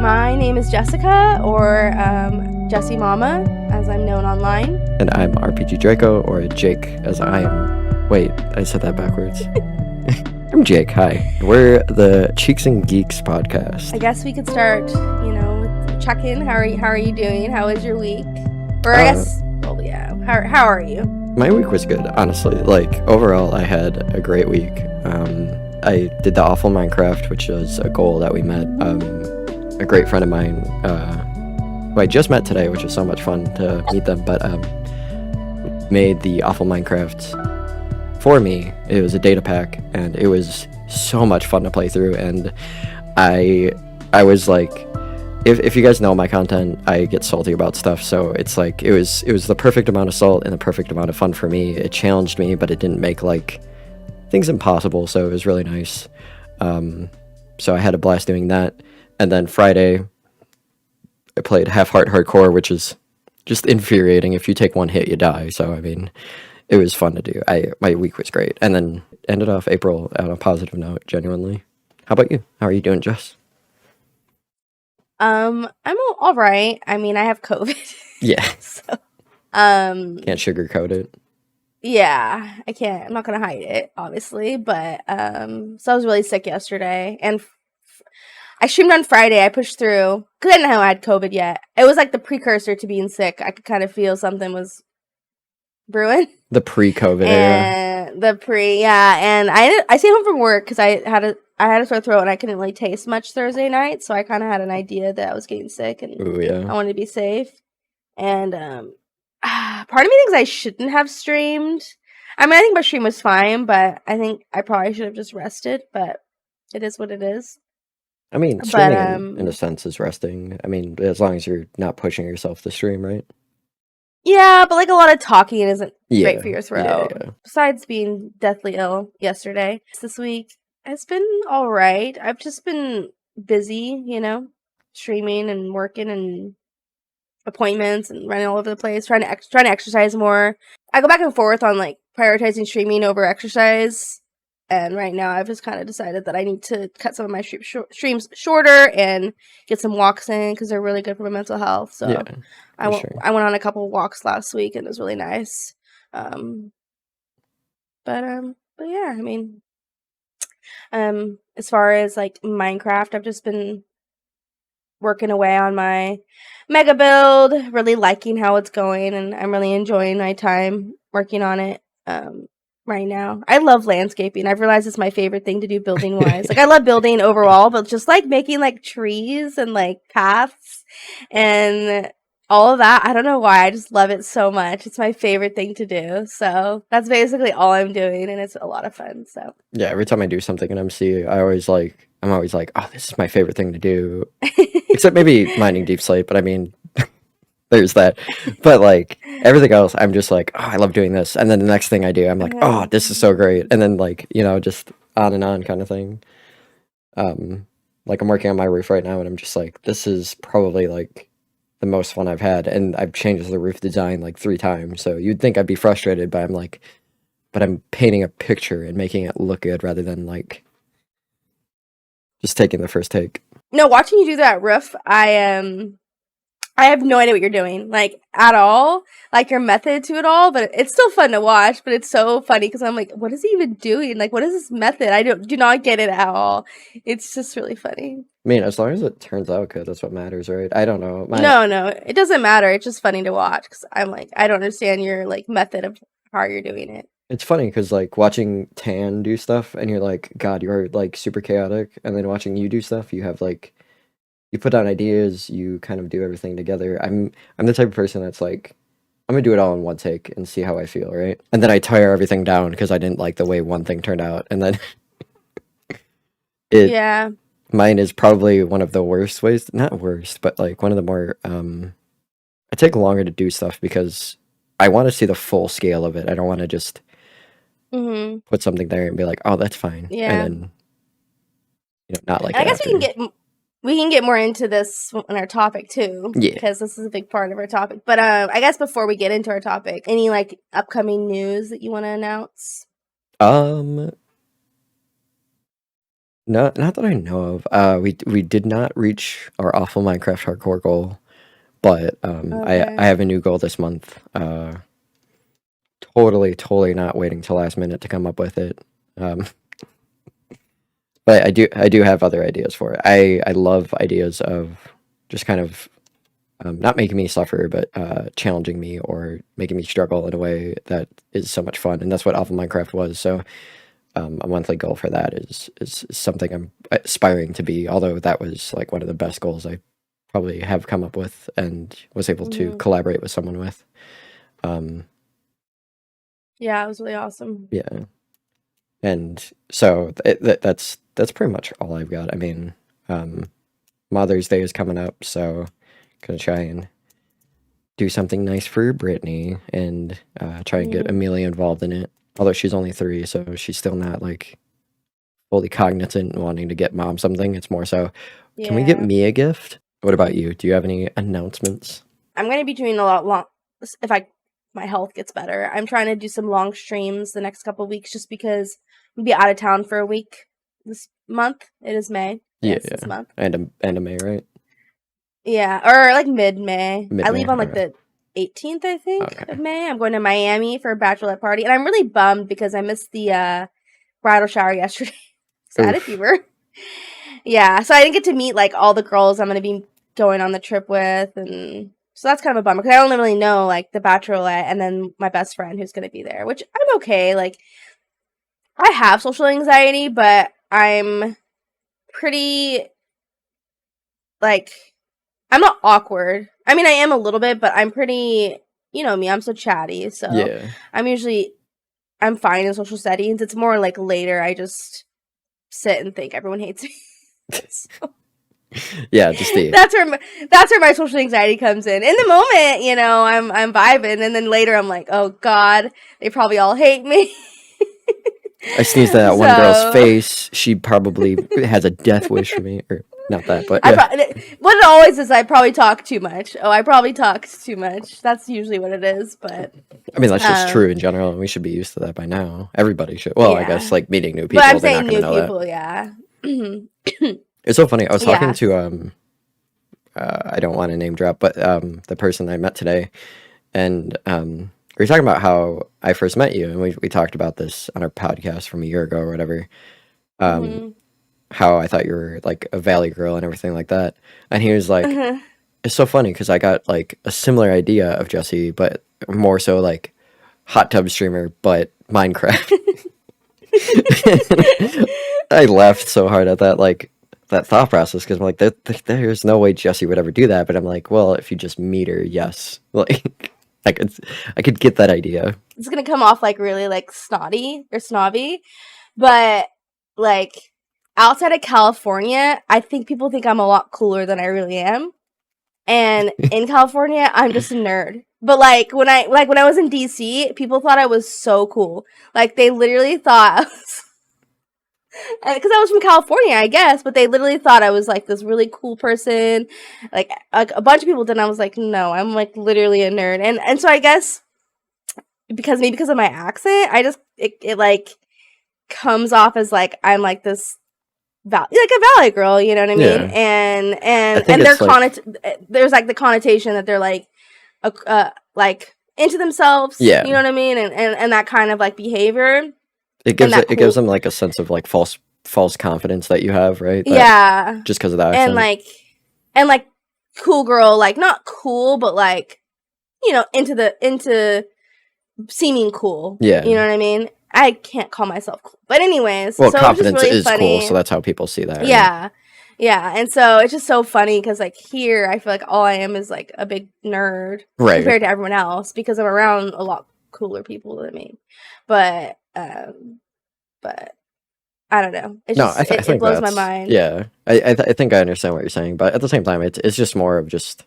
My name is Jessica, or Jessie Mama, as I'm known online. And I'm RPG Draco, or Jake, as I am. Wait, I said that backwards. I'm Jake, hi. We're the Cheeks and Geeks podcast. I guess we could start, with check-in. How are you doing? How was your week? Or I guess, how are you? My week was good, honestly. Overall, I had a great week. I did the awful Minecraft, which was a goal that we met. A great friend of mine, who I just met today, which was so much fun to meet them, but made the awful Minecraft for me. It was a data pack, and it was so much fun to play through, and I was like, if you guys know my content, I get salty about stuff, so it's like, it was the perfect amount of salt and the perfect amount of fun for me. It challenged me, but it didn't make, things impossible, so it was really nice. So I had a blast doing that. And then Friday, I played Half Heart Hardcore, which is just infuriating. If you take one hit, you die. So, I mean, it was fun to do. My week was great. And then ended off April on a positive note, genuinely. How about you? How are you doing, Jess? I'm all right. I mean, I have COVID. Yeah. So, can't sugarcoat it. Yeah, I can't. I'm not gonna hide it, obviously. But so I was really sick yesterday, and I streamed on Friday. I pushed through because I didn't know I had COVID yet. It was like the precursor to being sick. I could kind of feel something was brewing. The pre-COVID era. And I stayed home from work because I had a sore throat and I couldn't really taste much Thursday night. So I kind of had an idea that I was getting sick and Ooh, yeah. I wanted to be safe. And part of me thinks I shouldn't have streamed. I mean, I think my stream was fine, but I think I probably should have just rested. But it is what it is. I mean, streaming in a sense is resting. I mean, as long as you're not pushing yourself to stream, right? Yeah, but a lot of talking isn't great for your throat. Yeah. Besides being deathly ill yesterday. This week, it's been all right. I've just been busy, streaming and working and appointments and running all over the place, trying to exercise more. I go back and forth on prioritizing streaming over exercise. And right now, I've just kind of decided that I need to cut some of my streams shorter and get some walks in because they're really good for my mental health. So yeah, I went on a couple of walks last week and it was really nice. But yeah, I mean, as far as Minecraft, I've just been working away on my mega build, really liking how it's going, and I'm really enjoying my time working on it. Right now, I love landscaping. I've realized it's my favorite thing to do building wise. I love building overall, but just making trees and paths and all of that. I don't know why. I just love it so much. It's my favorite thing to do. So that's basically all I'm doing, and it's a lot of fun. So yeah, every time I do something in MC, I'm always like, oh, this is my favorite thing to do. Except maybe mining deep slate, but I mean, there's that. But everything else, I'm just like, oh, I love doing this. And then the next thing I do, I'm like, oh, this is so great. And then just on and on kind of thing. I'm working on my roof right now and I'm just like, this is probably the most fun I've had. And I've changed the roof design 3 times. So you'd think I'd be frustrated, but I'm like, but I'm painting a picture and making it look good rather than just taking the first take. No, watching you do that roof, I have no idea what you're doing, at all, your method to it all, but it's still fun to watch, but it's so funny because I'm like, what is he even doing? What is this method? I do not get it at all. It's just really funny. I mean, as long as it turns out good, that's what matters, right? I don't know. No, it doesn't matter. It's just funny to watch because I'm I don't understand your, method of how you're doing it. It's funny because, watching Tan do stuff, and you're like, God, you're, super chaotic, and then watching you do stuff, you have, you put down ideas, you kind of do everything together. I'm the type of person that's I'm gonna do it all in one take and see how I feel, right? And then I tire everything down because I didn't like the way one thing turned out, and then yeah. Mine is probably one of the worst ways, not worst, but one of the more, I take longer to do stuff because I want to see the full scale of it. I don't want to just put something there and be like, oh, that's fine. Yeah. And then, not I guess we can get more into this in our topic too. Yeah. Because this is a big part of our topic. But I guess before we get into our topic, any upcoming news that you want to announce? No, not that I know of. We did not reach our awful Minecraft hardcore goal, but I Okay. have a new goal this month. Totally not waiting till last minute to come up with it. Um, but I do have other ideas for it. I love ideas of just kind of not making me suffer, but challenging me or making me struggle in a way that is so much fun, and that's what Awful Minecraft was. So a monthly goal for that is something I'm aspiring to be. Although that was like one of the best goals I probably have come up with and was able to Mhm. collaborate with someone with. Um, Yeah, it was really awesome. yeah, and so that's pretty much all I've got. I mean, um, Mother's Day is coming up, so gonna try and do something nice for Brittany and try and get Mhm. Amelia involved in it. Although she's only 3, so she's still not like fully cognizant and wanting to get mom something. It's more so, can we get Yeah. me a gift? What about you? Do you have any announcements? I'm gonna be doing a lot long if I my health gets better. I'm trying to do some long streams the next couple weeks just because I'm gonna be out of town for a week this month. It is May. Yeah, Yes, this yeah. month. And a May, right? Yeah, or like mid-May. I Mid-May. leave on like Okay. the 18th, I think, of Okay. May. I'm going to Miami for a bachelorette party, and I'm really bummed because I missed the bridal shower yesterday. So I had a Oof. fever. Yeah, so I didn't get to meet like all the girls I'm gonna be going on the trip with, and so that's kind of a bummer because I only really know like the bachelorette and then my best friend who's gonna be there, which I'm okay. Like I have social anxiety, but I'm pretty like I'm not awkward. I mean, I am a little bit, but I'm pretty. You know me, I'm so chatty, so Yeah. I'm usually I'm fine in social settings. It's more like later I just sit and think everyone hates me. So Yeah, just the that's where my social anxiety comes in. In the moment, you know, I'm vibing, and then later I'm like, oh god, they probably all hate me. I sneezed at that one girl's So face. She probably has a death wish for me, or not that, but I yeah. what it always is. I probably talk too much. Oh, I probably talked too much. That's usually what it is. But I mean, that's just true um, in general, and we should be used to that by now. Everybody should. Well, I guess yeah. like meeting new But I'm people, they're not saying going to new know that. people. Yeah. It's so funny. I was talking Yeah. to I don't want to name drop, but the person I met today, and we were talking about how I first met you, and we talked about this on our podcast from a year ago or whatever. Um, Hmm. how I thought you were like a Valley girl and everything like that, and he was like, Uh-huh. "It's so funny because I got like a similar idea of Jesse, but more so like hot tub streamer, but Minecraft." I laughed so hard at that, like that thought process, because I'm like, there's no way Jesse would ever do that. But I'm like, well, if you just meet her, yes, like I could, I could get that idea. It's gonna come off like really like snotty or snobby, but like outside of California, I think people think I'm a lot cooler than I really am. And in California, I'm just a nerd. But when I was in DC, people thought I was so cool. Like they literally thought I was because I was from California, I guess, but they literally thought I was like this really cool person. Like a bunch of people did, and I was like, no, I'm like literally a nerd. And so I guess because of my accent, I just it like comes off as like I'm like this like a valley girl, you know what I mean? Yeah, I think And it's like, there's like the connotation that they're like into themselves, you yeah, know what I mean? And that kind of like behavior and that it gives cool them like a sense of like false confidence that you have, right? That yeah. just because of the And accent. like cool girl, like not cool, but like you know, into seeming cool. You Yeah. know what I mean? I can't call myself cool. But anyways, Well, so it was just confidence really is cool, so funny. that's how people see that, right? Yeah. Yeah. And so it's just so funny because like here I feel like all I am is like a big nerd Right. compared to everyone else because I'm around a lot cooler people than me. But but I don't know. It's No, just I it think blows my that's, mind. yeah. I think I understand what you're saying, but at the same time, it's just more of just,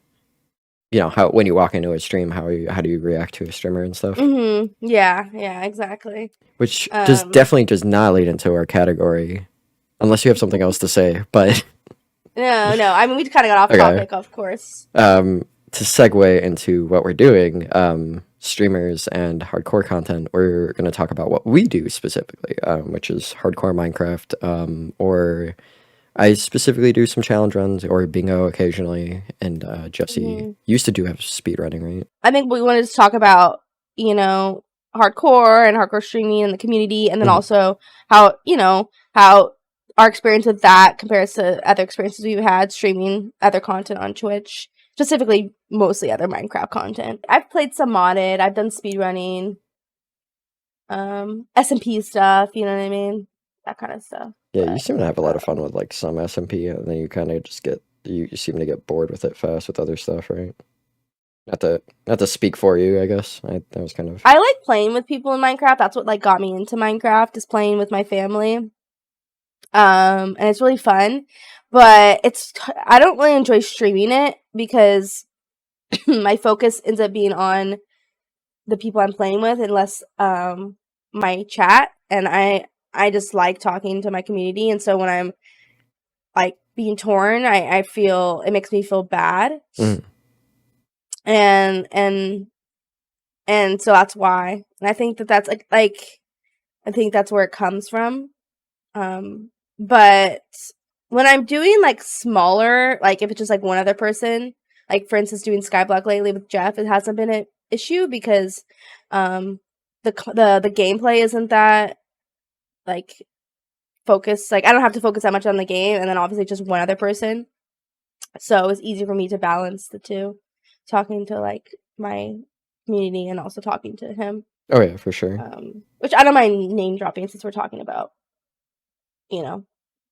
you know, how when you walk into a stream, how do you react to a streamer and stuff, Mhm. Yeah, yeah, exactly. which just Um definitely does not lead into our category, unless you have something else to say. But no. I mean we kind of got off okay, topic, of course. to segue into what we're doing, streamers and hardcore content, we're going to talk about what we do specifically, which is hardcore Minecraft, or I specifically do some challenge runs or bingo occasionally, and Jesse used to do have speed running, right? I think we wanted to talk about, hardcore and hardcore streaming and the community, and then also how, how our experience with that compares to other experiences we've had streaming other content on Twitch, specifically mostly other Minecraft content. I've played some modded, I've done speedrunning, SMP stuff, you know what I mean? That kind of stuff. Yeah, you seem to have a lot of fun with like some SMP, and then you kind of just get you seem to get bored with it fast with other stuff, right? Not to speak for you, I guess. That was kind of. I like playing with people in Minecraft. That's what like got me into Minecraft, is playing with my family. And it's really fun, but I don't really enjoy streaming it because my focus ends up being on the people I'm playing with, and less my chat, and I just like talking to my community, and so when I'm like being torn, I feel it makes me feel bad. And so that's why. And I think that's like I think that's where it comes from. But when I'm doing like smaller, like if it's just like one other person, like for instance doing Skyblock lately with Jeff, it hasn't been an issue because the gameplay isn't that like focused. Like I don't have to focus that much on the game, and then obviously just one other person, so it's easy for me to balance the two, talking to like my community and also talking to him. Oh yeah, for sure. Which I don't mind name dropping since we're talking about,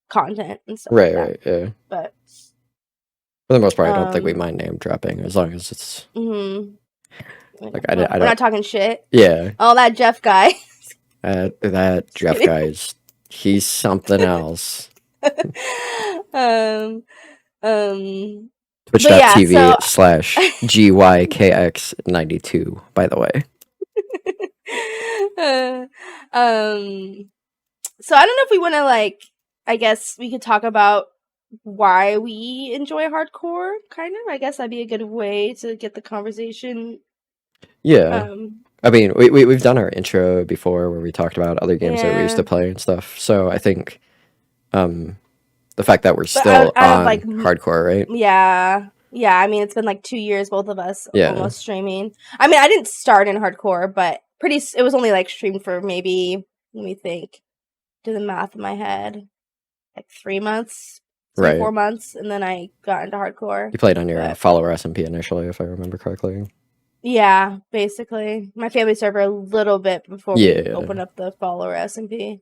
content and stuff. Right, like right, yeah. But for the most part, I don't think we mind name dropping as long as it's. Like we're not talking shit. Yeah. Oh, that Jeff guy. That Jeff guy's he's something else. Twitch.tv/GYKX92, by the way. So I don't know if we want to like. I guess we could talk about why we enjoy hardcore. Kind of. I guess that'd be a good way to get the conversation. Yeah. I mean, we've done our intro before where we talked about other games that we used to play and stuff. So I think, the fact that we're still on like, hardcore, right? Yeah. Yeah, I mean, it's been like 2 years, both of us almost streaming. I mean, I didn't start in hardcore, but it was only like streamed for maybe, let me think, do the math in my head, like 3 months, 4 months, and then I got into hardcore. You played on your follower SMP initially, if I remember correctly. Yeah, basically. My family server a little bit before we opened up the follower SMP.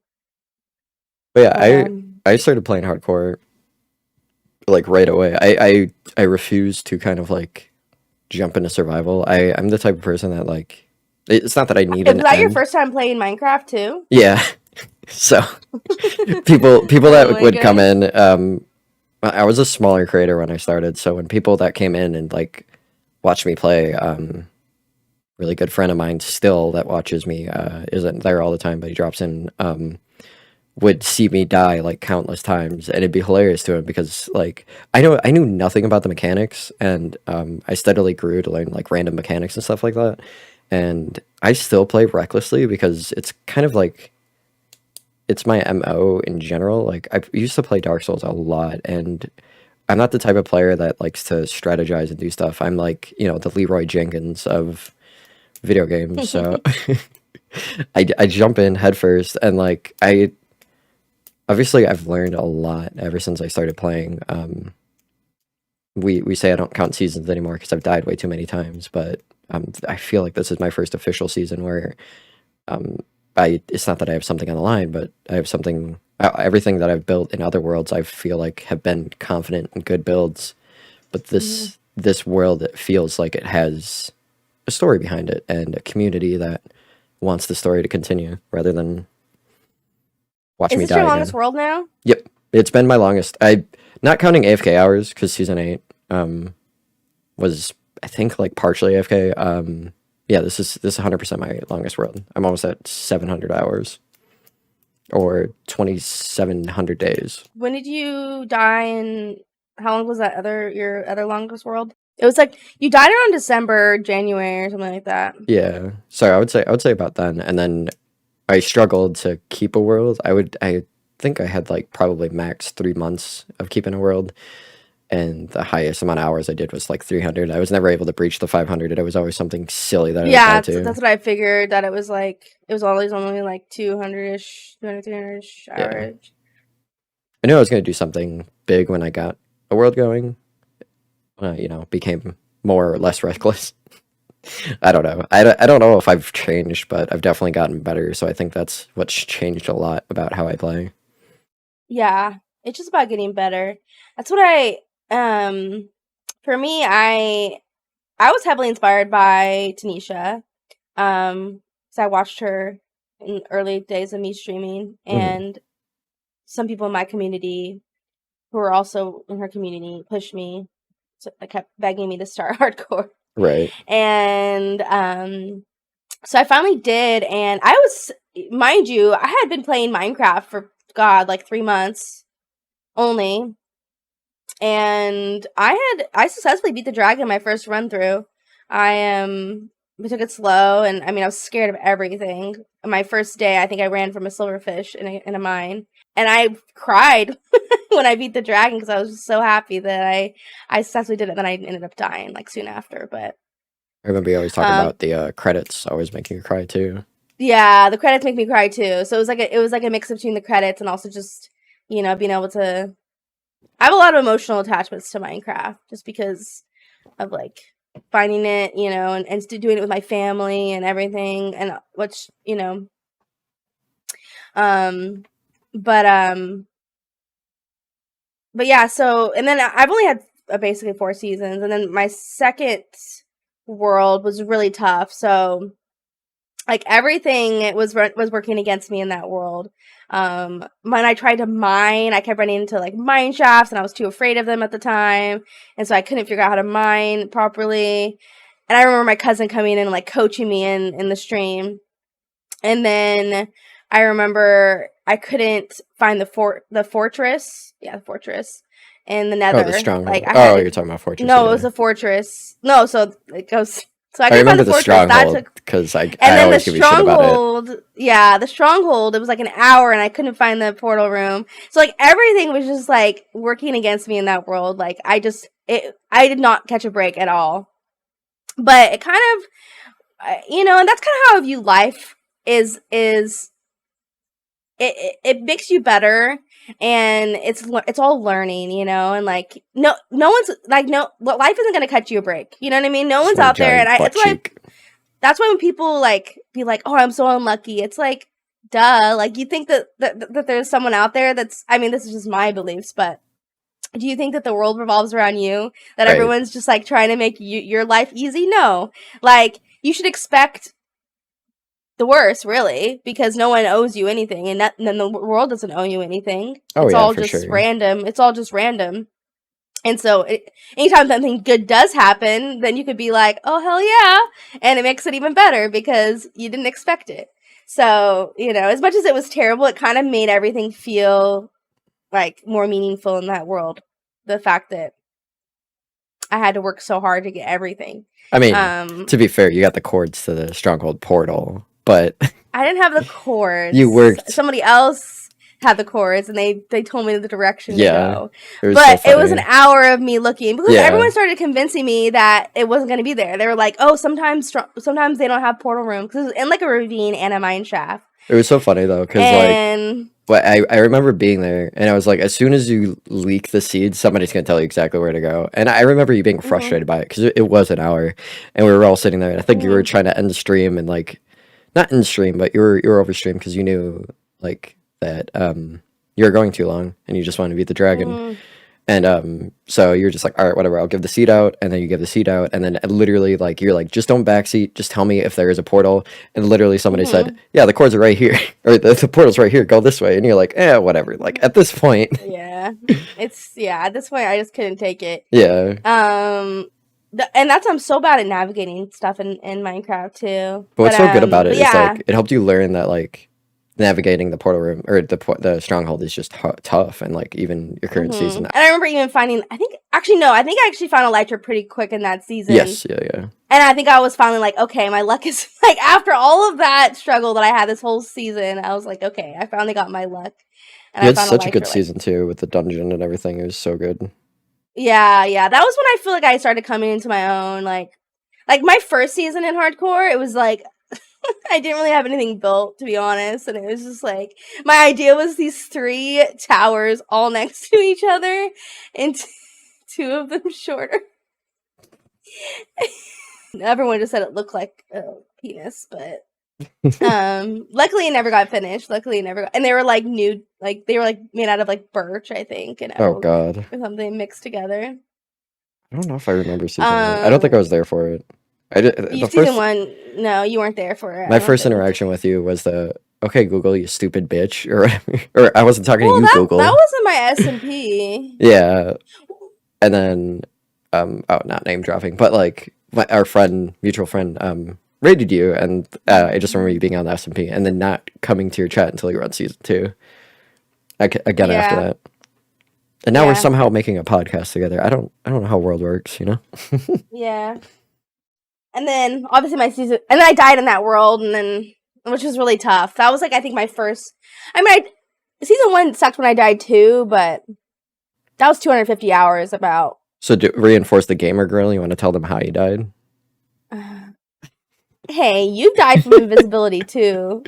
But yeah, I started playing hardcore like right away. I refuse to kind of like jump into survival. I'm the type of person that like it's not that I need an end. Was that your first time playing Minecraft too? Yeah. So people that would come in, I was a smaller creator when I started, so when people that came in and like watched me play, really good friend of mine still that watches me, isn't there all the time, but he drops in, would see me die like countless times, and it'd be hilarious to him because like I knew nothing about the mechanics, and I steadily grew to learn like random mechanics and stuff like that, and I still play recklessly because it's kind of like it's my MO in general. Like I used to play Dark Souls a lot, and I'm not the type of player that likes to strategize and do stuff. I'm like, the Leroy Jenkins of video games. So I jump in head first, and like obviously I've learned a lot ever since I started playing. We say I don't count seasons anymore because I've died way too many times, but I feel like this is my first official season where it's not that I have something on the line, but I have something. Everything that I've built in other worlds, I feel like have been confident and good builds. But this world, it feels like it has a story behind it and a community that wants the story to continue rather than watch me die. Is this your longest world now? Yep, it's been my longest. Not counting AFK hours because season 8 was I think like partially AFK. Yeah, this is 100% my longest world. I'm almost at 700 hours, or 2,700 days. When did you die, and how long was your other longest world? It was like you died around December, January, or something like that. Yeah. So I would say about then, and then I struggled to keep a world. I think I had like probably max 3 months of keeping a world, and the highest amount of hours I did was like 300. I was never able to breach the 500. It was always something silly that I would die to. That's what I figured. That it was always only like 200-ish, 300-ish Yeah. hours. I knew I was going to do something big when I got a world going. You know, became more or less reckless. I don't know. I don't know if I've changed, but I've definitely gotten better. So I think that's what's changed a lot about how I play. Yeah, it's just about getting better. That's what for me, I was heavily inspired by Tanisha. So I watched her in early days of me streaming, and some people in my community who were also in her community pushed me. So they kept begging me to start hardcore. Right. And so I finally did, and I was, mind you, I had been playing Minecraft for like 3 months only, and I successfully beat the dragon my first run through. We took it slow, and I mean I was scared of everything. My first day, I think I ran from a silverfish in a mine, and I cried when I beat the dragon because I was just so happy that I successfully did it. Then I ended up dying like soon after, but I remember you always talking about the credits always making you cry too. Yeah, the credits make me cry too. So it was like a mix between the credits and also just, being able to. I have a lot of emotional attachments to Minecraft just because of like finding it, and doing it with my family and everything, and which but yeah. So and then I've only had basically 4 seasons, and then my second world was really tough. So like everything was working against me in that world. When I tried to mine, I kept running into like mine shafts, and I was too afraid of them at the time, and so I couldn't figure out how to mine properly. And I remember my cousin coming in and like coaching me in the stream, and then I remember I couldn't find the fortress. Yeah, the fortress in the Nether. Oh, the Stronghold. Like You're talking about fortress. No, it was a fortress. No, so it goes. So I remember the Stronghold because I always give you shit about it. Yeah, the Stronghold. It was like an hour, and I couldn't find the portal room. So like everything was just like working against me in that world. Like I did not catch a break at all. But it kind of, and that's kind of how I view life. Is it makes you better, and it's all learning, and like no one's like life isn't gonna cut you a break, you know what I mean? No one's out there, and that's why when people like be like, oh, I'm so unlucky, it's like, duh, like you think that there's someone out there that's, I mean, this is just my beliefs, but do you think that the world revolves around you, that Right. everyone's just like trying to make your life easy? No, like you should expect the worst, really, because no one owes you anything, and then the world doesn't owe you anything. It's all just random. It's all just random. And so anytime something good does happen, then you could be like, oh, hell yeah. And it makes it even better because you didn't expect it. So, as much as it was terrible, it kind of made everything feel like more meaningful in that world. The fact that I had to work so hard to get everything. I mean, to be fair, you got the cords to the Stronghold portal, but I didn't have the cords. You worked. Somebody else had the cords, and they told me the direction to go. But it was an hour of me looking because everyone started convincing me that it wasn't going to be there. They were like, "Oh, sometimes they don't have portal room because it was in like a ravine and a mine shaft." It was so funny though, because I remember being there, and I was like, as soon as you leak the seed, somebody's gonna tell you exactly where to go. And I remember you being frustrated by it because it was an hour, and we were all sitting there. And I think you were trying to end the stream, and like, not end the stream, but you were over stream because you knew like that you were going too long, and you just wanted to beat the dragon. And so you're just like, all right, whatever, I'll give the seed out, and then you give the seed out, and then literally like you're like, just don't backseat, just tell me if there is a portal. And literally somebody said, yeah, the cords are right here, or the portal's right here, go this way. And you're like, whatever. Like at this point, at this point I just couldn't take it. Yeah. And that's, I'm so bad at navigating stuff in Minecraft too. But what's so good about it is like it helped you learn that like navigating the portal room or the stronghold is just tough, and like even your current season. And I remember even finding, I think I actually found Elytra pretty quick in that season. Yes, yeah. And I think I was finally like, okay, my luck is like, after all of that struggle that I had this whole season, I was like, okay, I finally got my luck. And You I had found such a Elytra, good season too with the dungeon and everything. It was so good. Yeah, that was when I feel like I started coming into my own. Like my first season in hardcore, it was like I didn't really have anything built, to be honest, and it was just like my idea was these 3 towers all next to each other, and 2 of them shorter. Everyone just said it looked like a penis, but luckily it never got finished. And they were like new, like they were like made out of like birch, I think, and Oh god, or something mixed together. I don't know if I remember season 1. I don't think I was there for it. I did the season 1. No, you weren't there for it. My first interaction with you was the "Okay, Google, you stupid bitch," or or I wasn't talking to you, Google. That wasn't my SMP. Yeah, and then not name dropping, but like our mutual friend, rated you, and I just remember you being on the SMP, and then not coming to your chat until you were on season 2. Again after that. And now we're somehow making a podcast together. I don't know how world works, you know? Yeah. And then obviously my season, and then I died in that world, and then, which was really tough. That was like, I think my first, season 1 sucked when I died too, but that was 250 hours about. So reinforce the gamer girl, you want to tell them how you died? Hey, you died from invisibility too.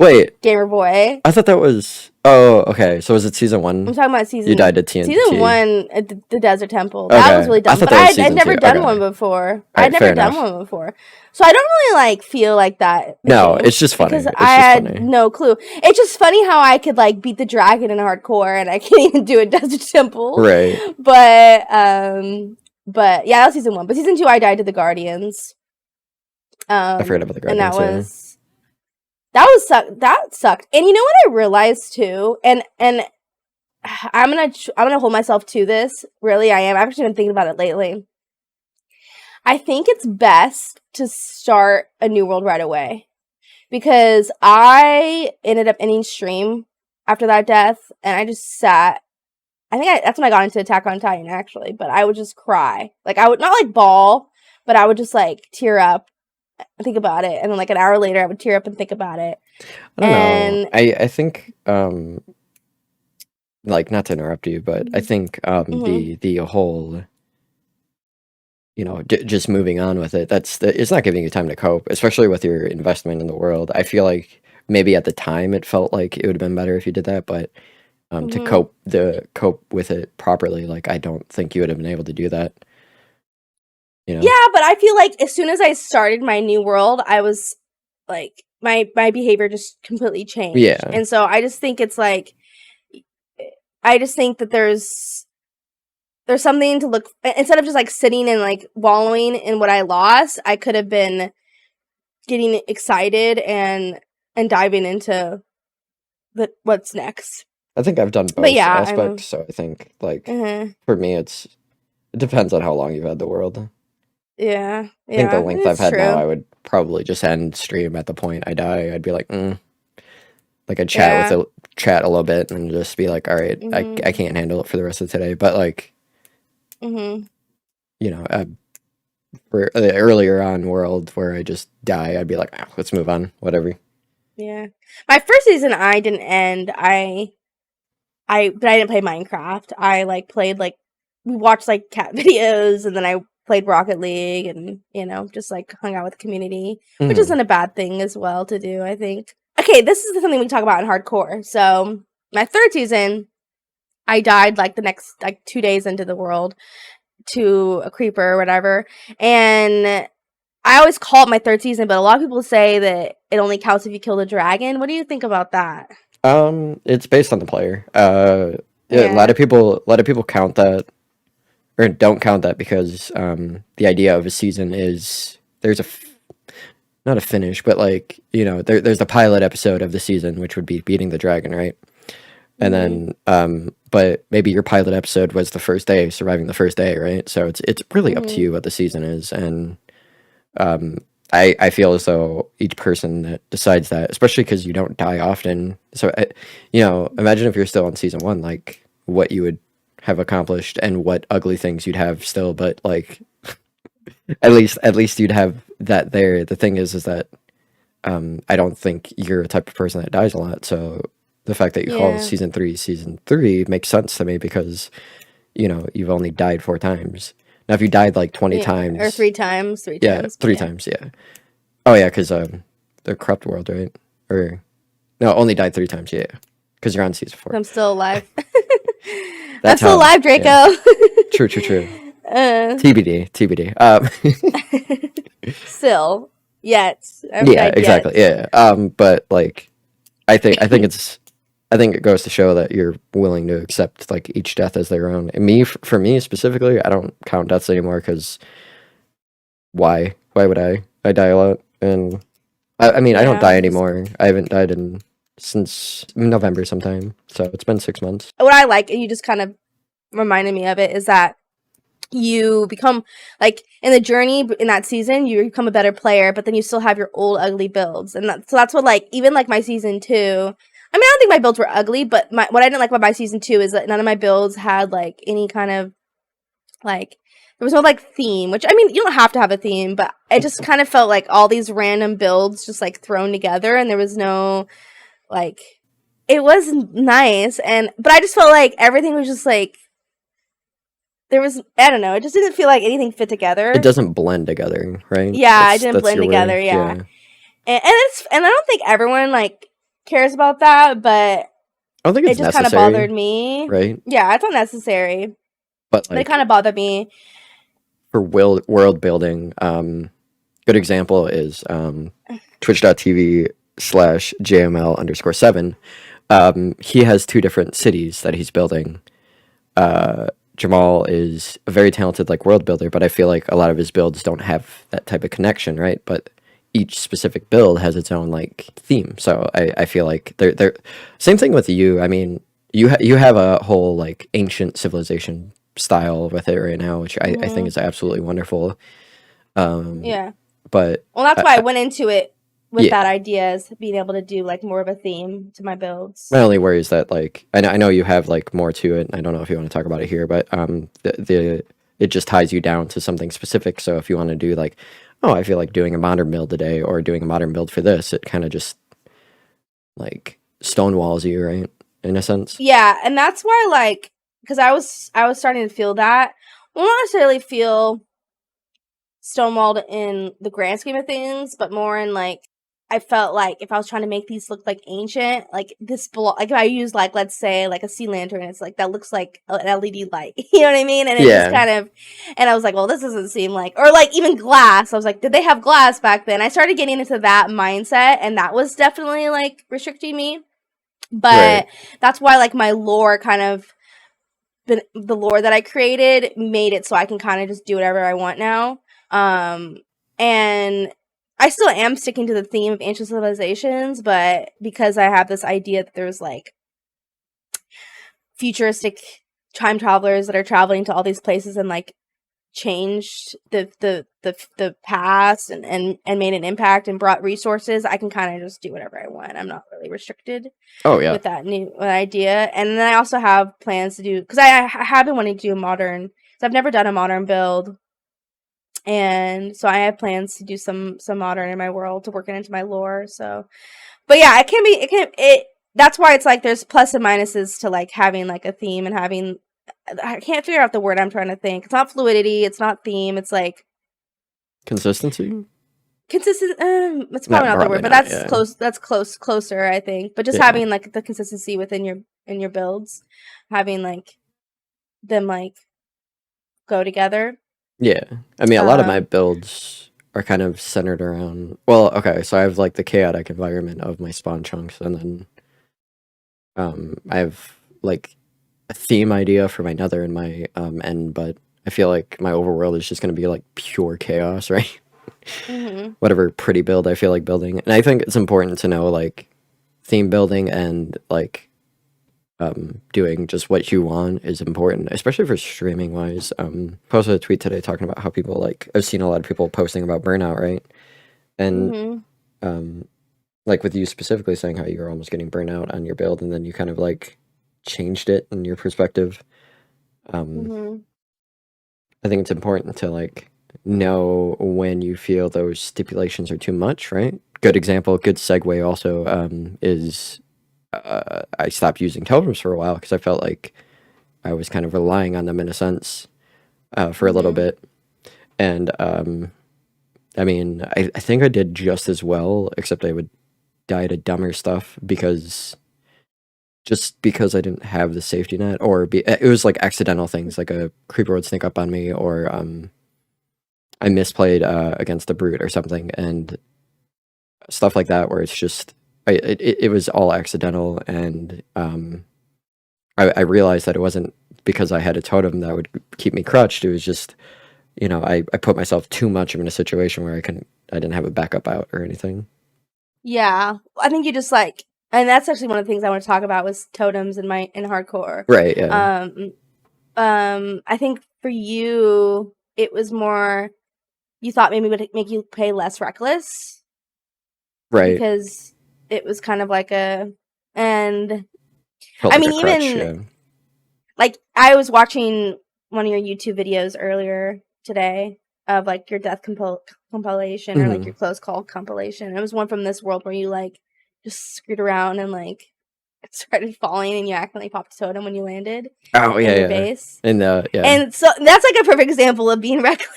Wait. Gamer boy. I thought that was... Oh, okay. So was it season 1? I'm talking about season... You died at TNT. Season 1 at the Desert Temple. Okay. That was really dumb. But I'd never done one before. Right, So I don't really, like, feel like that. No, it's just funny. Because I had no clue. It's just funny how I could, like, beat the dragon in hardcore and I can't even do a Desert Temple. Right. But yeah, that was season 1. But season 2, I died to the Guardians. I forgot about the Guardians. And that sucked. And you know what I realized too, and I'm gonna hold myself to this. Really, I am. I've actually been thinking about it lately. I think it's best to start a new world right away, because I ended up ending stream after that death, and I just sat. That's when I got into Attack on Titan, actually. But I would just cry. Like, I would not like bawl, but I would just like tear up. Think about it, and then like an hour later I would tear up and think about it. I don't know. I think like, not to interrupt you, but I think the whole, you know, just moving on with it, it's not giving you time to cope, especially with your investment in the world. I feel like maybe at the time it felt like it would have been better if you did that, but to cope with it properly, like, I don't think you would have been able to do that. You know? Yeah, but I feel like as soon as I started my new world, I was like, my behavior just completely changed. Yeah. And so I just think it's like, I just think that there's something to look, instead of just like sitting and like wallowing in what I lost, I could have been getting excited and diving into what's next. I think I've done both aspects, so I think, like, for me, it depends on how long you've had the world. Yeah. I think the length I've had now, I would probably just end stream at the point I die. I'd be like, like, I'd chat a little bit and just be like, all right, I can't handle it for the rest of today. But, like, you know, for the earlier on world where I just die, I'd be like, let's move on, whatever. Yeah. My first season, I didn't end. But I didn't play Minecraft. I, like, played, like, we watched, like, cat videos, and then I played Rocket League, and, you know, just like hung out with the community, which isn't a bad thing as well to do, I think. Okay, this is something we talk about in hardcore. So my third season, I died like the next like 2 days into the world to a creeper or whatever, and I always call it my third season, but a lot of people say that it only counts if you kill the dragon. What do you think about that? It's based on the player. A lot of people count that, or don't count that, because the idea of a season is there's not a finish, but, like, you know, there's the pilot episode of the season, which would be beating the dragon, right? And then but maybe your pilot episode was the first day, surviving the first day, right? So it's really up to you what the season is, and I feel as though each person that decides that, especially because you don't die often. So, imagine if you're still on season 1, like what you would have accomplished and what ugly things you'd have still. But like, at least you'd have that there. The thing is that I don't think you're a type of person that dies a lot. So the fact that you call Yeah. season 3 makes sense to me because you've only died 4 times. Now, if you died like 20 Yeah. Or times, 3 times. yeah, But 3 times, yeah. Oh yeah, because the corrupt world, right? Or no, only died 3 times, yeah. Because you're on season 4. I'm still alive. I'm That's still how. alive, Draco. Yeah. True, true, true. TBD, TBD. Still. Yet. I haven't Yeah, died exactly. yet. Yeah. But like, I think it goes to show that you're willing to accept like each death as their own. And for me specifically, I don't count deaths anymore because why? Why would I? I die a lot, and I mean I don't die Yeah. anymore. I haven't died since November sometime, so it's been 6 months. What I like, and you just kind of reminded me of it, is that you become, like, in the journey in that season, you become a better player, but then you still have your old ugly builds. And so that's what, like, even like my season 2, I mean, I don't think my builds were ugly, but what I didn't like about my season 2 is that none of my builds had like any kind of like, there was no like theme, which, I mean, you don't have to have a theme, but it just kind of felt like all these random builds just like thrown together, and there was no like, it was nice, but I just felt like everything was just like, there was, I don't know, it just didn't feel like anything fit together. It doesn't blend together, right? Yeah, it didn't blend your together. word. Yeah, and I don't think everyone like cares about that, but I don't think it it's just kind of necessary, bothered me. right? Yeah, it's unnecessary, But but it like kind of bothered me. for world building, good example is twitch.tv/JML_7. He has 2 different cities that he's building. Jamal is a very talented like world builder, but I feel like a lot of his builds don't have that type of connection, right? But each specific build has its own like theme. So I feel like they're same thing with you. I mean, you have a whole like ancient civilization style with it right now, which I think is absolutely wonderful. Yeah. But Well, that's why I went into it with yeah. that idea, is being able to do like more of a theme to my builds. My only worry is that like I know you have like more to it. And I don't know if you want to talk about it here, but it just ties you down to something specific. So if you want to do like, oh, I feel like doing a modern build today or doing a modern build for this, it kind of just like stonewalls you, right? In a sense. Yeah, and that's why, like, because I was starting to feel that. Well, not necessarily feel stonewalled in the grand scheme of things, but more in like, I felt like if I was trying to make these look like ancient, like this, like if I use like, let's say like a sea lantern, it's like that looks like an LED light, you know what I mean? And it just kind of, and I was like, well, this doesn't seem like, or like even glass. I was like, did they have glass back then? I started getting into that mindset, and that was definitely like restricting me. But that's why like my lore kind of, the lore that I created made it so I can kind of just do whatever I want now. And I still am sticking to the theme of ancient civilizations, but because I have this idea that there's like futuristic time travelers that are traveling to all these places and like changed the past and made an impact and brought resources, I can kind of just do whatever I want. I'm not really restricted. Oh yeah. With that new idea. And then I also have plans to do, because I have been wanting to do a modern, so I've never done a modern build. And so I have plans to do some modern in my world to work it into my lore. So, but yeah, that's why it's like there's plus and minuses to like having like a theme and having, I can't figure out the word I'm trying to think. It's not fluidity, it's not theme, it's like consistency. Consistent. It's probably not the word, but that's close. That's closer, I think. But just having like the consistency within your builds, having like them like go together. Yeah, I mean, a lot of my builds are kind of centered around. Well, okay, so I have like the chaotic environment of my spawn chunks, and then I have like a theme idea for my nether and my end, but I feel like my overworld is just going to be like pure chaos, right? Mm-hmm. Whatever pretty build I feel like building, and I think it's important to know like theme building and like doing just what you want is important, especially for streaming wise. Posted a tweet today talking about how people like, I've seen a lot of people posting about burnout, right? And Mhm. like with you specifically saying how you were almost getting burnt out on your build, and then you kind of like changed it in your perspective. Um, Mhm. I think it's important to like know when you feel those stipulations are too much, right? Good example, good segue also is I stopped using totems for a while because I felt like I was kind of relying on them in a sense for a little Mhm. bit. And I mean, I think I did just as well, except I would die to dumber stuff because just because I didn't have the safety net, or it was like accidental things, like a creeper would sneak up on me, or I misplayed against a brute or something, and stuff like that, where it's just it was all accidental, and I realized that it wasn't because I had a totem that would keep me crutched. It was just I put myself too much in a situation where I didn't have a backup out or anything. Yeah. I think you just like, and that's actually one of the things I want to talk about was totems in hardcore. Right? Yeah. Um I think for you it was more you thought maybe it would make you play less reckless Right. because it was kind of like a and Felt I like a mean crutch. even Yeah. like I was watching one of your YouTube videos earlier today of like your death compilation or like Hmm. your close call compilation. It was one from this world where you like just screwed around and like it started falling and you accidentally popped a totem when you landed Oh in yeah, your yeah. base. And yeah, And so that's like a perfect example of being reckless.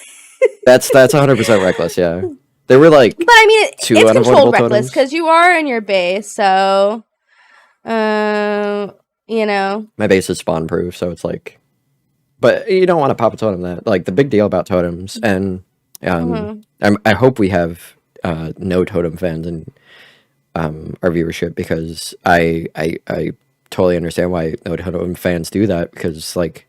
that's 100% reckless. Yeah. There were But like I mean, two it's controlled unavoidable reckless totems. because you are in your base, so um, you know. My base is spawn proof, so it's like, but you don't want to pop a totem. That like the big deal about totems, and Mhm. I hope we have no totem fans in our viewership, because I totally understand why no totem fans do that, because like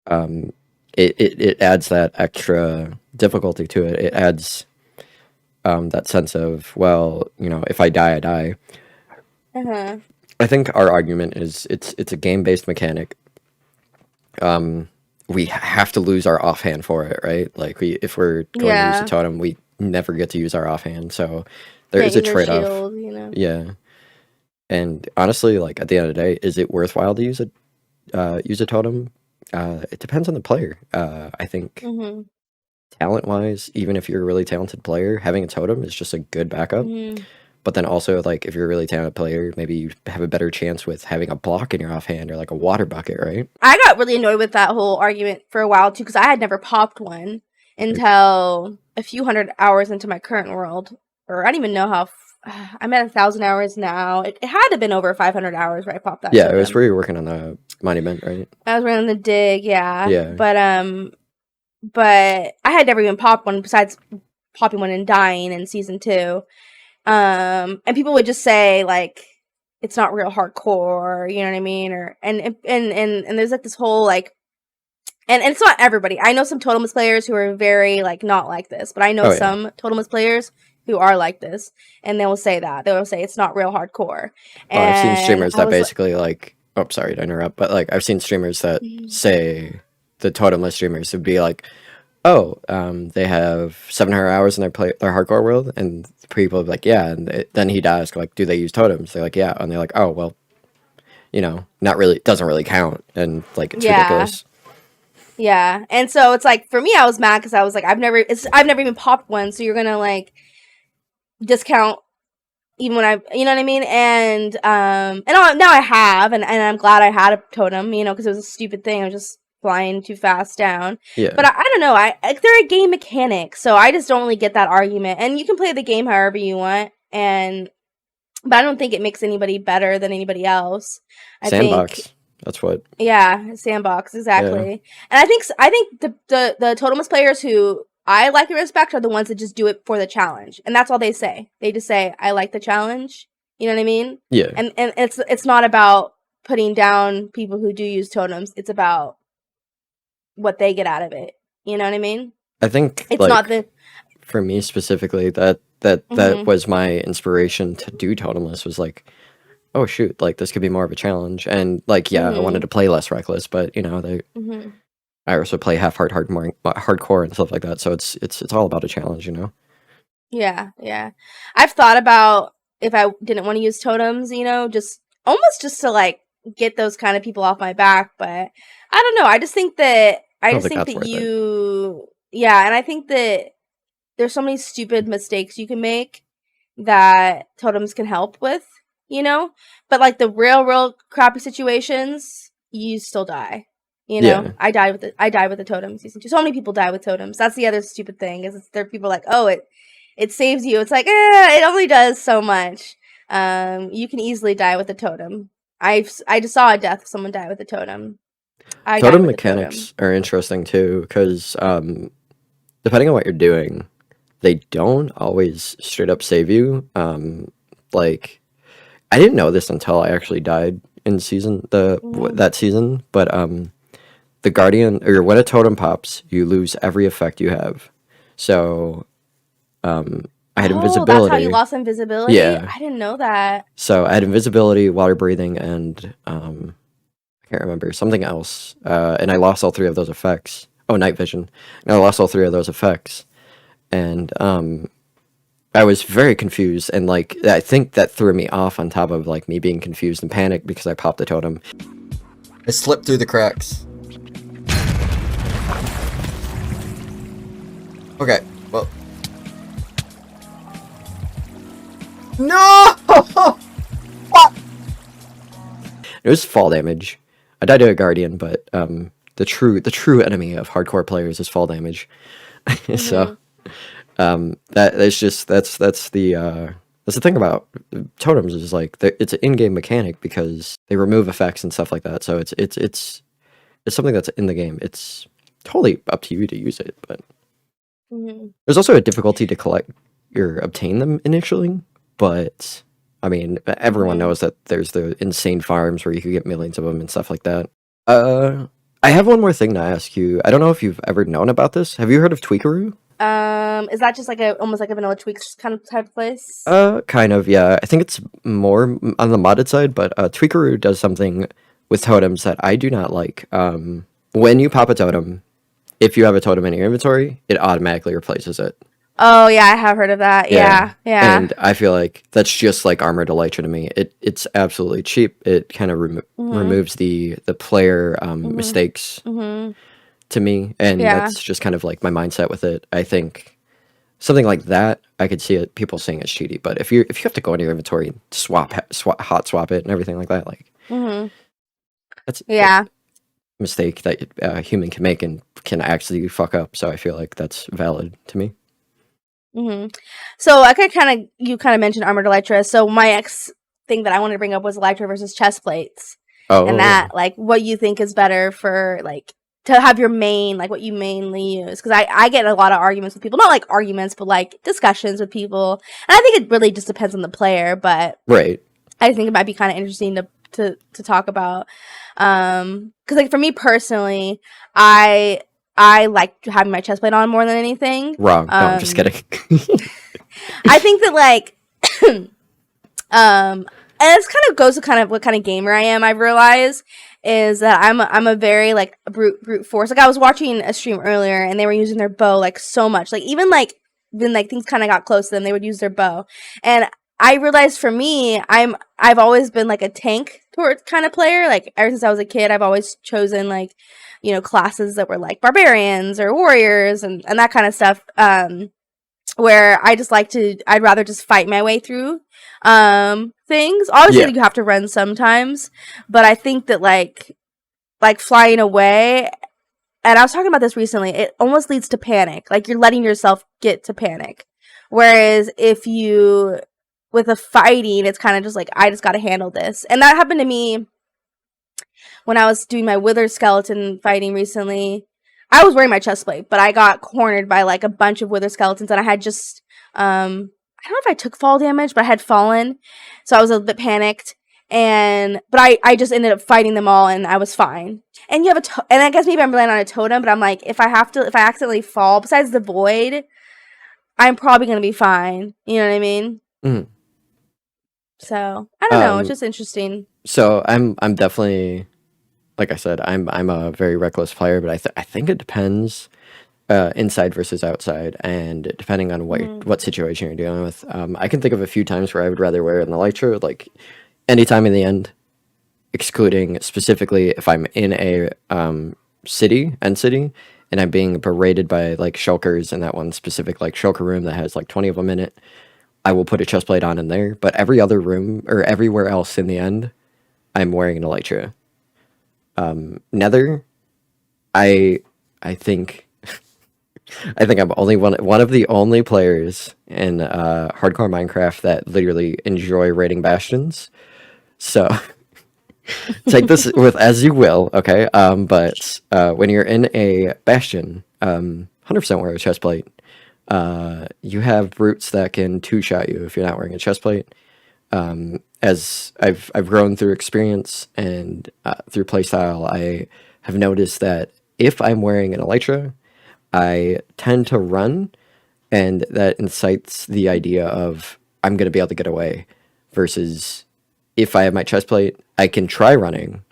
um it adds that extra difficulty to it. It adds that sense of, well, if I die, I die. Uh-huh. I think our argument is it's a game based mechanic. We have to lose our offhand for it, right? Like if we're going to use a Yeah. totem, we never get to use our offhand. So there Can't is a use our trade off. shield, you know. Yeah. And honestly, like at the end of the day, is it worthwhile to use a totem? It depends on the player. I think Mhm. talent wise, even if you're a really talented player, having a totem is just a good backup. Mhm. But then also, like, if you're a really talented player, maybe you have a better chance with having a block in your offhand or like a water bucket, right? I got really annoyed with that whole argument for a while too because I had never popped one until a few hundred hours into my current world, or I don't even know how. I'm at 1,000 hours now. It had to have been over 500 hours where I popped that Yeah, it was totem. where you're working on the monument, right? I was running the dig, yeah, Yeah. but I had never even popped one besides popping one and dying in season 2. And people would just say like it's not real hardcore, you know what I mean? Or and there's like this whole like and it's not everybody. I know some Totems players who are very like not like this, but I know Oh yeah. some Totems players who are like this, and they will say that they will say it's not real hardcore. Oh, I've seen And streamers I that was like, basically like. Oh, sorry to interrupt, but like I've seen streamers that say the totemless streamers would be like, oh, they have 700 hours in their hardcore world, and people would be like, yeah, and then he'd ask like, do they use totems? They're like, yeah, and they're like, oh, well, not really, doesn't really count, and like it's yeah, ridiculous. yeah. And so it's like for me, I was mad because I was like, I've never even popped one, so you're gonna like discount even when you know what I mean? And now I have, and I'm glad I had a totem, you know, because it was a stupid thing. I was just flying too fast down. Yeah, But I don't know. They're a game mechanic, so I just don't really get that argument. And you can play the game however you want, but I don't think it makes anybody better than anybody else. I think, Sandbox. That's what. yeah, Sandbox Yeah, exactly. And I think the Totems players who I like and respect are the ones that just do it for the challenge, and that's all they say. They just say, "I like the challenge." You know what I mean? yeah. And it's not about putting down people who do use totems. It's about what they get out of it. You know what I mean? I think It's not like the. for me specifically, that Mhm. was my inspiration to do totemless. Was like, oh shoot, like this could be more of a challenge, and like yeah, I wanted Mhm. to play less reckless, but Mhm. I also play half hardcore and stuff like that. So it's all about a challenge. Yeah, yeah. I've thought about if I didn't want to use totems, just almost just to like get those kind of people off my back, but I don't know. I I don't just think think that's that worth it. you yeah, and I think that there's so many stupid mistakes you can make that totems can help with, you know? But like the real crappy situations, you still die. Yeah. I died with the totem season 2. So many people die with totems. That's the other stupid thing is there are people like, oh, it saves you. It's like, it only does so much. You can easily die with a totem. I just saw a death of someone die with a totem. I died Totem with a totem. mechanics are interesting too, because depending on what you're doing, they don't always straight up save you. Like I didn't know this until I actually died in Mm-hmm. that season, but the guardian or when a totem pops, you lose every effect you have. So I had Oh, that's how you invisibility. lost invisibility? Yeah. I didn't know that. So I had invisibility, water breathing, and I can't remember something else. And I lost all three of those effects. Oh, night vision. And I lost all three of those effects. And I was very confused, and like I think that threw me off on top of like me being confused and panicked because I popped the totem. I slipped through the cracks. Okay, well. No! It was fall damage. I died to a guardian, but the true enemy of hardcore players is fall damage. So Mhm. that's the thing about totems is like it's an in-game mechanic because they remove effects and stuff like that. So it's something that's in the game. It's totally up to you to use it, but Mhm. there's also a difficulty to collect or obtain them initially. But I mean, everyone Mhm. knows that there's the insane farms where you could get millions of them and stuff like that. Uh, I have one more thing to ask you. I don't know if you've ever known about this. Have you heard of Tweakaroo? Is that just like a almost like a vanilla tweaks kind of type of place? Kind of, yeah. I think it's more on the modded side, but Tweakaroo does something with totems that I do not like. When you pop a totem, if you have a totem in your inventory, it automatically replaces it. Oh yeah, I have heard of that. Yeah, Yeah, yeah. and I feel like that's just like armored elytra to me. It's absolutely cheap. It kind of Mhm. removes the player Mhm. mistakes Mhm. to me, and Yeah. that's just kind of like my mindset with it. I think something like that, I could see it people saying it's cheaty, but if you have to go into your inventory and hot swap it and everything like that, like Mhm. that's a Yeah. mistake that a human can make and can actually fuck up. So I feel like that's valid to me. Mhm. So I could kind of you kind of mentioned armored elytra. So my ex thing that I wanted to bring up was elytra versus chest plates, and Oh, that like what you think is better for like to have your main like what you mainly use because I get in a lot of arguments with people, not like arguments but like discussions with people, and I think it really just depends on the player, but right. I think it might be kind of interesting to talk about. Because like for me personally, I I like having my chest plate on more than anything. Wrong. No, I'm just kidding. I think that like and this kind of goes to kind of what kind of gamer I am. I've realized is that I'm a very like brute force. Like I was watching a stream earlier and they were using their bow like so much. Like even like when like things kind of got close to them, they would use their bow. And I realized for me, I've always been like a tank toward kind of player. Like ever since I was a kid, I've always chosen like classes that were like barbarians or warriors and that kind of stuff. Where I just like to I'd rather just fight my way through things. Obviously Yeah. you have to run sometimes, but I think that like flying away and I was talking about this recently, it almost leads to panic. Like you're letting yourself get to panic. Whereas if you with a fighting, it's kind of just like I just got to handle this. And that happened to me when I was doing my wither skeleton fighting recently. I was wearing my chest plate, but I got cornered by like a bunch of wither skeletons, and I had just I don't know if I took fall damage, but I had fallen, so I was a bit panicked. And but I just ended up fighting them all, and I was fine. And you have and I guess maybe I'm relying on a totem, but I'm like if I accidentally fall, besides the void, I'm probably gonna be fine. You know what I mean? Mhm. So I don't know. It's Um. just interesting. So I'm definitely like I said, I'm a very reckless player, but I think it depends. inside versus outside, and depending on Mhm. what situation you're dealing with. I can think of a few times where I would rather wear an Elytra, like anytime in the end, excluding specifically if I'm in a city, and I'm being berated by like shulkers in that one specific like shulker room that has like 20 of them in it. I will put a chest plate on in there, but every other room or everywhere else in the end, I'm wearing an Elytra. Nether, I I think I think I'm only one of the only players in hardcore Minecraft that literally enjoy raiding bastions. So take this with as you will, okay? But when you're in a bastion, 100% wear a chest plate. You have brutes that can two-shot you if you're not wearing a chest plate. As I've grown through experience and through playstyle, I have noticed that if I'm wearing an elytra, I tend to run, and that incites the idea of I'm going to be able to get away. Versus if I have my chest plate, I can try running,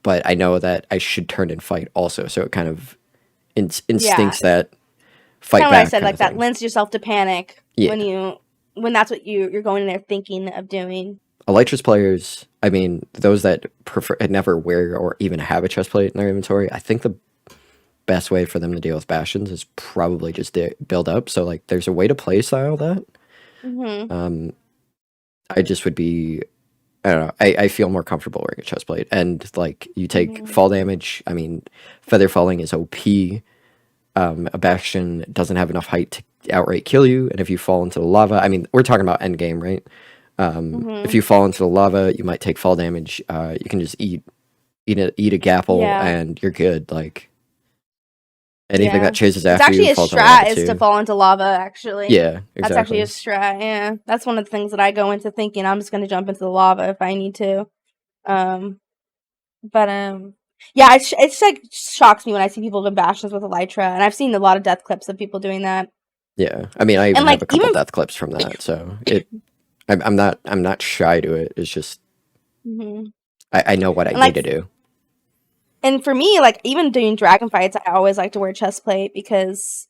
but I know that I should turn and fight also. So it kind of Yeah, instincts that it's kind fight of what I back said. kind Like of that thing. lends yourself to panic Yeah. when that's what you're going in there thinking of doing. Elytras players, I mean, those that prefer never wear or even have a chest plate in their inventory, I think the best way for them to deal with bastions is probably just build up. So like, there's a way to play style that. Hmm. I just would be, I don't know. I feel more comfortable wearing a chest plate, and like you take Hmm. fall damage. I mean, feather falling is OP. A bastion doesn't have enough height to outright kill you, and if you fall into the lava, I mean, we're talking about end game, right? If Hmm. you fall into the lava, you might take fall damage. You can just eat a gapple, Yeah. and you're good. Like anything that Yeah. chases It's after actually you a falls in the lava strat is to too. fall into lava, actually. Yeah, That's actually a exactly. strat, yeah. That's one of the things that I go into thinking I'm just gonna jump into the lava if I need to. Um, but yeah, it's like shocks me when I see people in bastions with Elytra, and I've seen a lot of death clips of people doing that. Yeah, I mean, I And even have like a couple even death clips from that, so I'm not shy to it. It's just mhm. I know what I And need like to do. and for me, like even doing dragon fights, I always like to wear chest plate because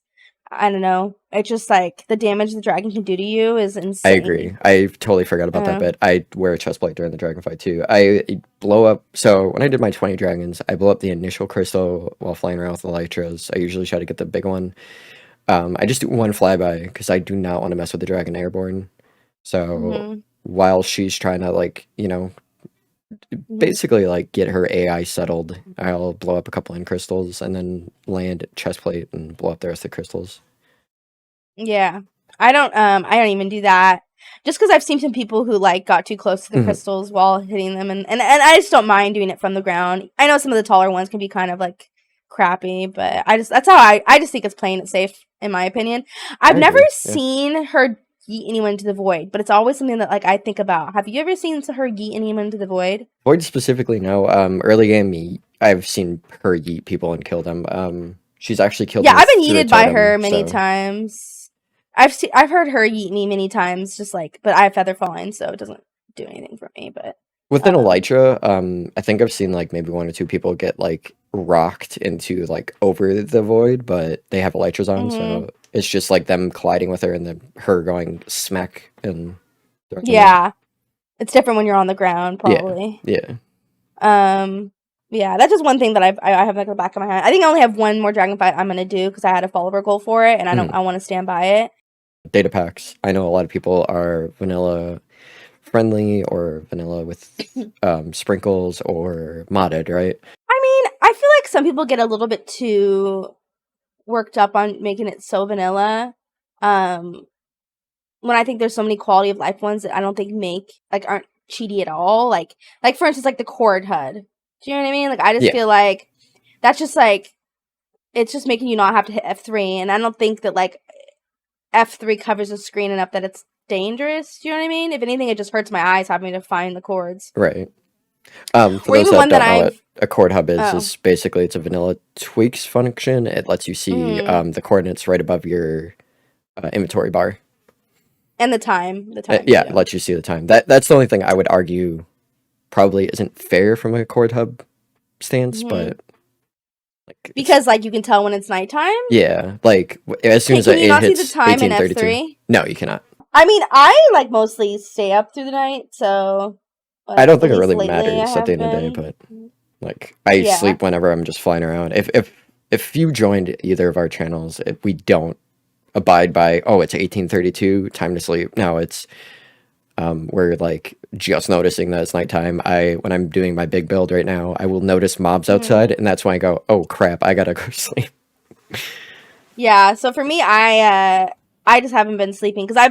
I don't know, it's just like the damage the dragon can do to you is I agree. insane. I totally forgot about that Uh, bit. I wear a chest plate during the dragon fight too. I blow up. So when I did my 20 dragons, I blow up the initial crystal while flying around with the Elytras. I usually try to get the big one. I just do one flyby because I do not want to mess with the dragon airborne. So mhm, while she's trying to like, mhm. basically like get her AI settled, I'll blow up a couple end crystals and then land chest plate and blow up the rest of the crystals. Yeah. I don't even do that. Just because I've seen some people who like got too close to the Mhm. crystals while hitting them, and I just don't mind doing it from the ground. I know some of the taller ones can be kind of like crappy, but that's how I just think it's playing it safe in my opinion. I I've never agree. Yeah. seen her yeet anyone into the void, but it's always something that like I think about. Have you ever seen her yeet anyone into the void? Void specifically, no. Early game, I've seen her yeet people and kill them. She's actually killed Yeah, me I've been through a yeeted by totem, her many so times. I've heard her yeet me many times, just like, but I have feather falling, so it doesn't do anything for me. But within um, Elytra, I think I've seen like maybe one or two people get like rocked into like over the void, but they have Elytras on, mhm. so it's just like them colliding with her and then her going smack and throwing them up. Yeah, it's different when you're on the ground, Yeah, probably. yeah. Um, yeah, that's just one thing that I have like the back of my head. I think I only have one more dragon fight I'm gonna do because I had a follower goal for it, and Mhm. I want to stand by it. Data packs. I know a lot of people are vanilla friendly or vanilla with sprinkles or modded, right? I mean, I feel like some people get a little bit too worked up on making it so vanilla. Um, when I think there's so many quality of life ones that I don't think make like aren't cheaty at all. Like for instance, like the cord HUD. Do you know what I mean? Like I just Yeah, feel like that's just like it's just making you not have to hit F3, and I don't think that like F3 covers the screen enough that it's dangerous. Do you know what I mean? If anything, it just hurts my eyes having to find the chords. right. For Or those even that one that don't know what I've a chord hub oh, is basically it's a vanilla tweaks function. It lets you see mm, the coordinates right above your inventory bar. and the time Yeah, it too. lets you see the time. That's the only thing I would argue probably isn't fair from a chord hub stance, Hmm. but Like Because like you can tell when it's nighttime. yeah, like as soon as Can you it not see the hits time in 1832. F3? No, you cannot. I mean, I like mostly stay up through the night, so I don't at think it least really lately I matters at the have end of the day, been. but like I Yeah. sleep whenever I'm just flying around. If you joined either of our channels, if we don't abide by, oh, it's 1832, time to sleep. No, it's we're like just noticing that it's nighttime. When I'm doing my big build right now, I will notice mobs outside, and that's when I go, oh crap, I gotta go sleep. Yeah, so for me, I just haven't been sleeping because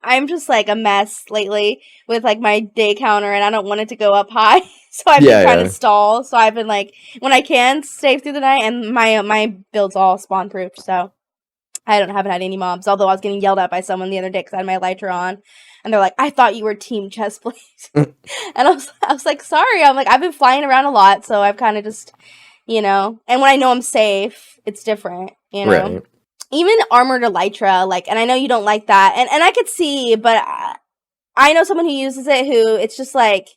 I'm just like a mess lately with like my day counter, and I don't want it to go up high. So I've been Yeah, trying to yeah. stall. So I've been like, when I can stay through the night, and my build's all spawn proof, so I haven't had any mobs. Although I was getting yelled at by someone the other day because I had my Elytra on, and they're like, "I thought you were team chestplate," and I was like, "Sorry." I'm like, I've been flying around a lot, so I've kind of just, and when I know I'm safe, it's different. Right. Even armored Elytra, like, and I know you don't like that, and I could see, but I know someone who uses it who it's just like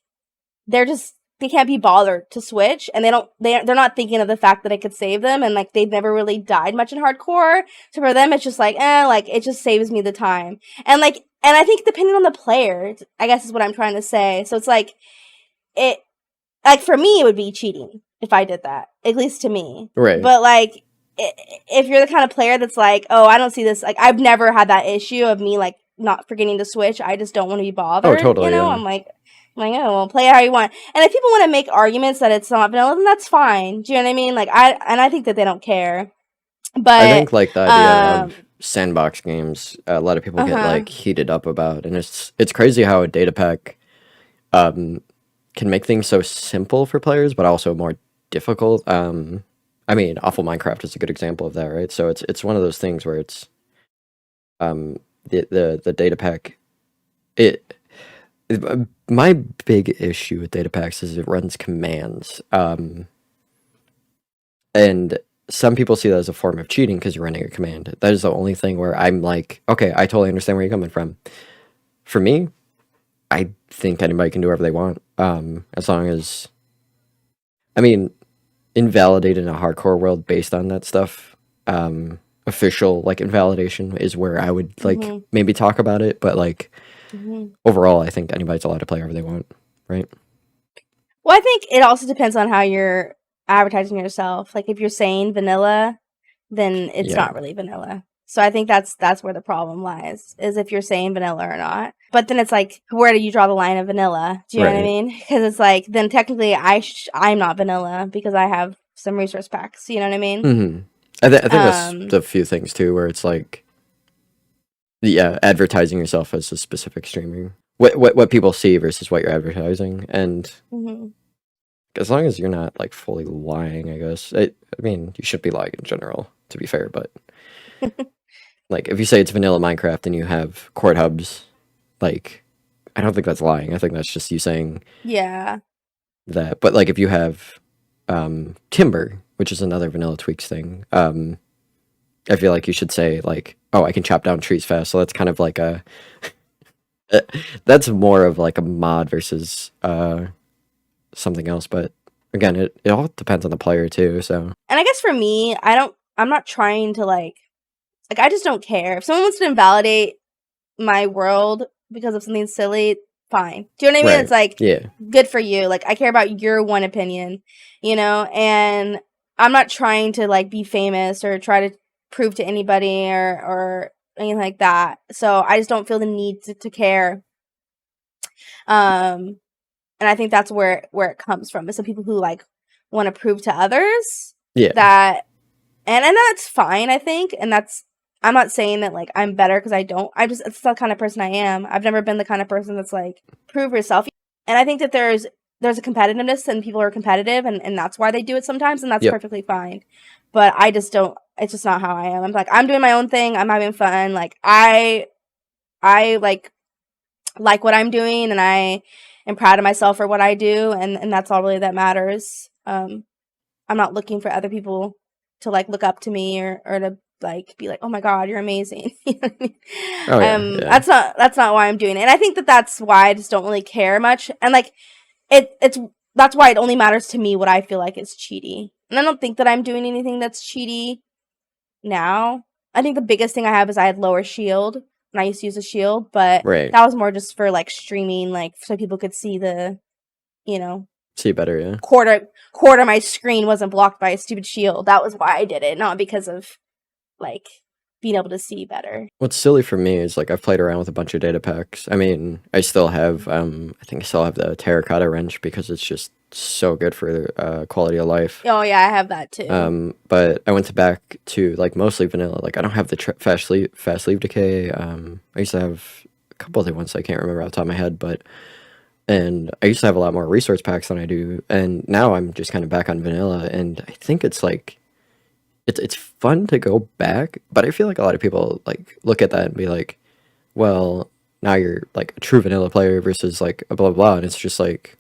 they can't be bothered to switch, and they're not thinking of the fact that it could save them, and like they've never really died much in hardcore. So for them, it's just like, like it just saves me the time, and I think depending on the player, I guess is what I'm trying to say. So it's like it, like for me, it would be cheating if I did that, at least to me. Right. But like, if you're the kind of player that's like, oh, I don't see this, like I've never had that issue of me like not forgetting to switch. I just don't want to be bothered. Oh, totally. Yeah. I'm like, oh, well, play it how you want. And if people want to make arguments that it's not vanilla, then that's fine. Do you know what I mean? Like I think that they don't care. But I think like the idea of sandbox games, a lot of people get like heated up about, and it's crazy how a data pack can make things so simple for players, but also more difficult. I mean, Awful Minecraft is a good example of that, right? So it's one of those things where it's the data pack. My big issue with data packs is it runs commands, and some people see that as a form of cheating because you're running a command. That is the only thing where I'm like, okay, I totally understand where you're coming from. For me, I think anybody can do whatever they want, as long as, I mean, invalidate in a hardcore world based on that stuff. Official like invalidation is where I would like maybe talk about it, but like overall, I think anybody's allowed to play whatever they want, right? Well, I think it also depends on how you're advertising yourself. Like if you're saying vanilla, then it's not really vanilla. So I think that's where the problem lies, is if you're saying vanilla or not. But then it's like, where do you draw the line of vanilla? Do you know what I mean? Because it's like, then technically I'm not vanilla because I have some resource packs. You know what I mean? Mm-hmm. I think that's the few things too, where it's like, advertising yourself as a specific streamer, what people see versus what you're advertising, and as long as you're not like fully lying, I guess. I mean, you should be lying in general, to be fair, but like if you say it's vanilla Minecraft and you have court hubs, like I don't think that's lying. I think that's just you saying that. But like if you have timber, which is another vanilla tweaks thing, I feel like you should say like, oh, I can chop down trees fast. So that's kind of like a that's more of like a mod versus something else. But again, it all depends on the player too. So, and I guess for me, I'm not trying to like I just don't care. If someone wants to invalidate my world because of something silly, fine. Do you know what I mean? It's like, good for you. Like, I care about your one opinion, and I'm not trying to like be famous or try to prove to anybody or anything like that. So I just don't feel the need to care. And I think that's where it comes from. Is the people who like want to prove to others that, and that's fine, I think, and I'm not saying that like I'm better because I don't. It's the kind of person I am. I've never been the kind of person that's like, prove yourself. And I think that there's a competitiveness and people are competitive and that's why they do it sometimes, and that's perfectly fine. But I just don't. It's just not how I am. I'm like, I'm doing my own thing. I'm having fun. Like I like what I'm doing, and I am proud of myself for what I do, and that's all really that matters. I'm not looking for other people to like look up to me or to like be like, oh my god, you're amazing. You know what I mean? That's not why I'm doing it. And I think that's why I just don't really care much. And like that's why it only matters to me what I feel like is cheaty. And I don't think that I'm doing anything that's cheaty now. I think the biggest thing I have is I had lower shield, and I used to use a shield, but Right. that was more just for like streaming, like so people could see the, you know, See better, yeah. quarter of my screen wasn't blocked by a stupid shield. That was why I did it, not because of like being able to see better. What's silly for me is like I've played around with a bunch of data packs. I mean, I still have I think I still have the terracotta wrench because it's just so good for quality of life. Oh yeah, I have that too. But I went back to like mostly vanilla. Like I don't have the fast sleeve decay. I used to have a couple other ones I can't remember off the top of my head, but and I used to have a lot more resource packs than I do, and now I'm just kind of back on vanilla, and I think it's like it's fun to go back, but I feel like a lot of people like look at that and be like, well, now you're like a true vanilla player versus like a blah blah, and it's just like